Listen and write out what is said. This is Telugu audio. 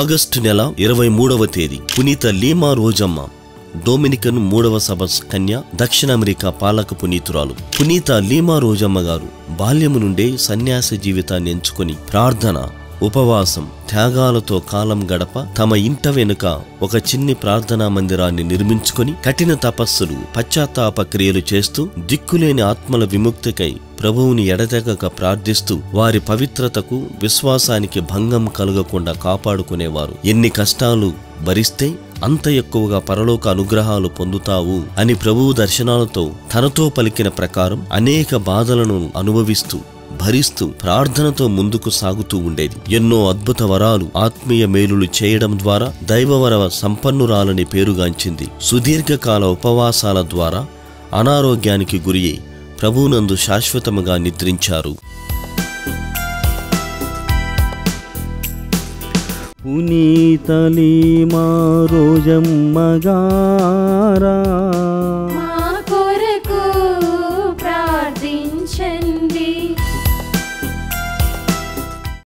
ఆగస్టు నెల 23వ తేదీ పునీత లీమా రోజమ్మ, డొమినికన్ 3వ సభ కన్య, దక్షిణ అమెరికా పాలక పునీతురాలు. పునీత లీమా రోజమ్మ గారు బాల్యము నుండే సన్యాస జీవితాన్ని ఎంచుకొని ప్రార్థన, ఉపవాసం, త్యాగాలతో కాలం గడప తమ ఇంట వెనుక ఒక చిన్ని ప్రార్థనా మందిరాన్ని నిర్మించుకొని కఠిన తపస్సులు, పశ్చాత్తాప క్రియలు చేస్తూ దిక్కులేని ఆత్మల విముక్తికై ప్రభువుని ఎడతెగక ప్రార్థిస్తూ వారి పవిత్రతకు, విశ్వాసానికి భంగం కలగకుండా కాపాడుకునేవారు. ఎన్ని కష్టాలు భరిస్తే అంత ఎక్కువగా పరలోక అనుగ్రహాలు పొందుతావు అని ప్రభువు దర్శనాలతో తనతో పలికిన ప్రకారం అనేక బాధలను అనుభవిస్తూ భరిస్తూ ప్రార్థనతో ముందుకు సాగుతూ ఉండేది. ఎన్నో అద్భుత వరాలు, ఆత్మీయ మేలులు చేయడం ద్వారా దైవవర సంపన్నురాలని పేరుగాంచింది. సుదీర్ఘకాల ఉపవాసాల ద్వారా అనారోగ్యానికి గురి అయి ప్రభువునందు శాశ్వతముగా నిద్రించారు. పునీత లీమా రోజమ్మ గారా